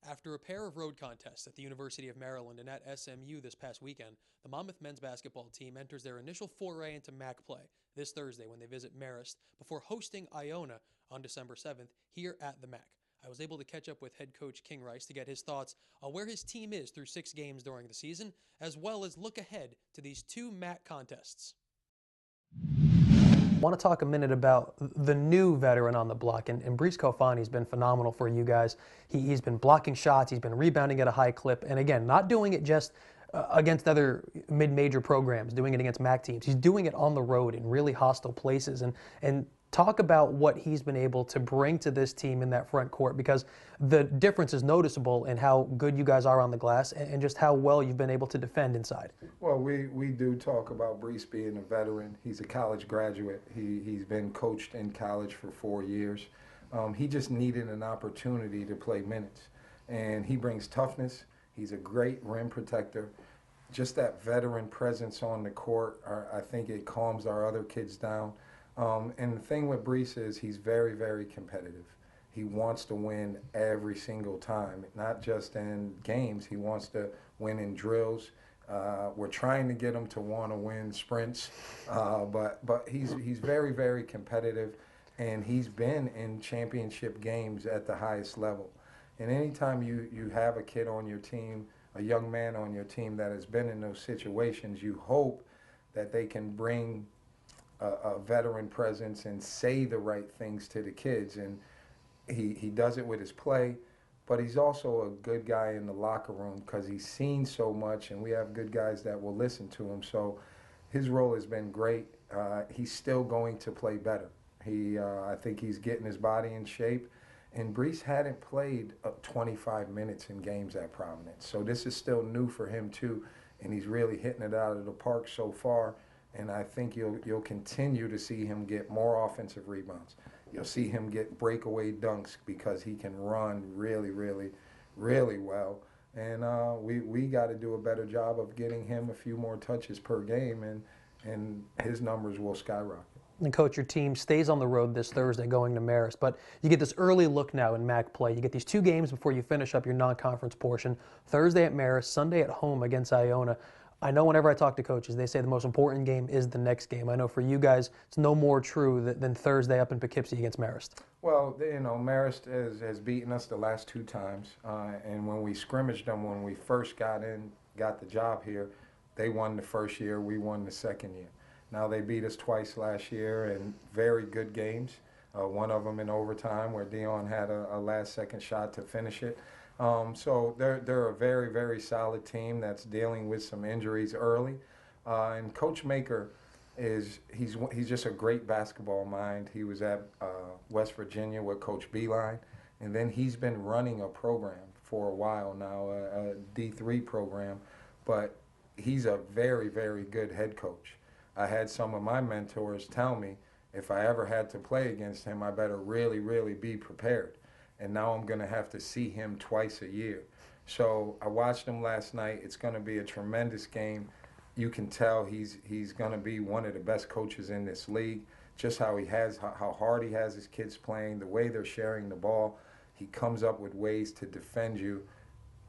After a pair of road contests at the University of Maryland and at SMU this past weekend, the Monmouth men's basketball team enters their initial foray into MAAC play this Thursday when they visit Marist before hosting Iona on December 7th here at the MAAC. I was able to catch up with head coach King Rice to get his thoughts on where his team is through 6 games during the season, as well as look ahead to these two MAAC contests. I want to talk a minute about the new veteran on the block, and Brice Kofani's been phenomenal for you guys. He's been blocking shots, he's been rebounding at a high clip, and again, not doing it just against other mid-major programs, doing it against MAAC teams. He's doing it on the road in really hostile places, and talk about what he's been able to bring to this team in that front court, because the difference is noticeable in how good you guys are on the glass and just how well you've been able to defend inside. Well, we do talk about Brice being a veteran. He's a college graduate. He's been coached in college for 4 years. He just needed an opportunity to play minutes, and he brings toughness. He's a great rim protector. Just that veteran presence on the court, I think it calms our other kids down. And the thing with Brice is he's very, very competitive. He wants to win every single time, not just in games. He wants to win in drills. We're trying to get him to want to win sprints, but he's very, very competitive, and he's been in championship games at the highest level. And anytime you have a kid on your team, a young man on your team that has been in those situations, you hope that they can bring a veteran presence and say the right things to the kids. And he does it with his play, but he's also a good guy in the locker room because he's seen so much, and we have good guys that will listen to him. So his role has been great. He's still going to play better. I think he's getting his body in shape. And Brice hadn't played 25 minutes in games at Providence. So this is still new for him too, and he's really hitting it out of the park so far. And I think you'll continue to see him get more offensive rebounds. You'll see him get breakaway dunks because he can run really, really, really well. And we got to do a better job of getting him a few more touches per game, and his numbers will skyrocket. And Coach, your team stays on the road this Thursday going to Marist, but you get this early look now in MAAC play. You get these 2 games before you finish up your non-conference portion. Thursday at Marist, Sunday at home against Iona. I know whenever I talk to coaches, they say the most important game is the next game. I know for you guys, it's no more true than Thursday up in Poughkeepsie against Marist. Well, Marist has beaten us the last 2 times, and when we scrimmaged them when we first got the job here, they won the first year, we won the second year. Now they beat us twice last year in very good games. One of them in overtime where Dion had a last-second shot to finish it. So they're a very, very solid team that's dealing with some injuries early. And Coach Maker he's just a great basketball mind. He was at West Virginia with Coach Beeline, and then he's been running a program for a while now, a D3 program. But he's a very, very good head coach. I had some of my mentors tell me if I ever had to play against him, I better really, really be prepared. And now I'm going to have to see him twice a year. So I watched him last night. It's going to be a tremendous game. You can tell he's going to be one of the best coaches in this league. Just how hard he has his kids playing, the way they're sharing the ball. He comes up with ways to defend you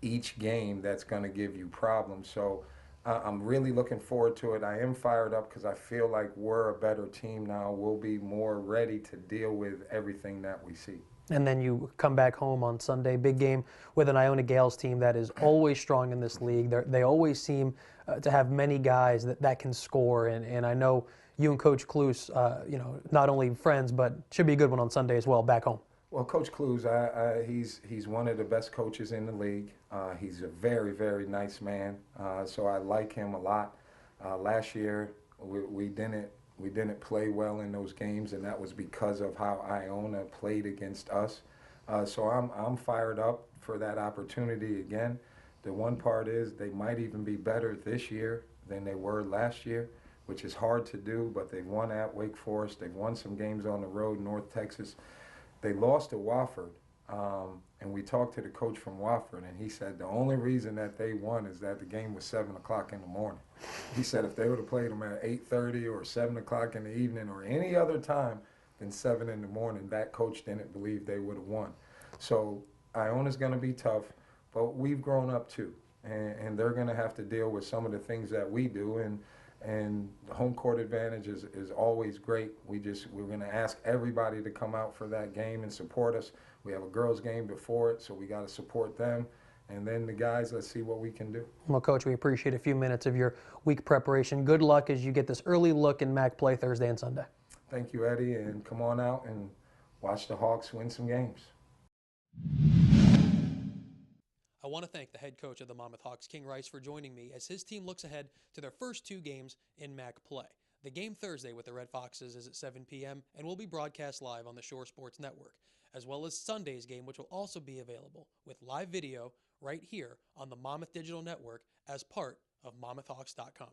each game that's going to give you problems. So I'm really looking forward to it. I am fired up because I feel like we're a better team now. We'll be more ready to deal with everything that we see. And then you come back home on Sunday, big game with an Iona Gales team that is always strong in this league. They always seem to have many guys that can score. And I know you and Coach Kloos, not only friends, but should be a good one on Sunday as well, back home. Well, Coach Kloos, he's one of the best coaches in the league. He's a very, very nice man, so I like him a lot. Last year, we didn't play well in those games, and that was because of how Iona played against us. So I'm fired up for that opportunity again. The one part is they might even be better this year than they were last year, which is hard to do, but they've won at Wake Forest. They've won some games on the road, North Texas. They lost to Wofford, and we talked to the coach from Wofford, and he said the only reason that they won is that the game was 7 o'clock in the morning. He said if they would have played them at 8:30 or 7 o'clock in the evening or any other time than 7 in the morning, that coach didn't believe they would have won. So Iona's going to be tough. but we've grown up too, and they're going to have to deal with some of the things that we do. And the home court advantage is always great. We're going to ask everybody to come out for that game and support us. We have a girls game before it, so we got to support them. And then the guys, let's see what we can do. Well, Coach, we appreciate a few minutes of your week preparation. Good luck as you get this early look in MAAC play Thursday and Sunday. Thank you, Eddie, and come on out and watch the Hawks win some games. I want to thank the head coach of the Monmouth Hawks, King Rice, for joining me as his team looks ahead to their first 2 games in MAAC play. The game Thursday with the Red Foxes is at 7 p.m. and will be broadcast live on the Shore Sports Network, as well as Sunday's game, which will also be available with live video right here on the Monmouth Digital Network as part of MonmouthHawks.com.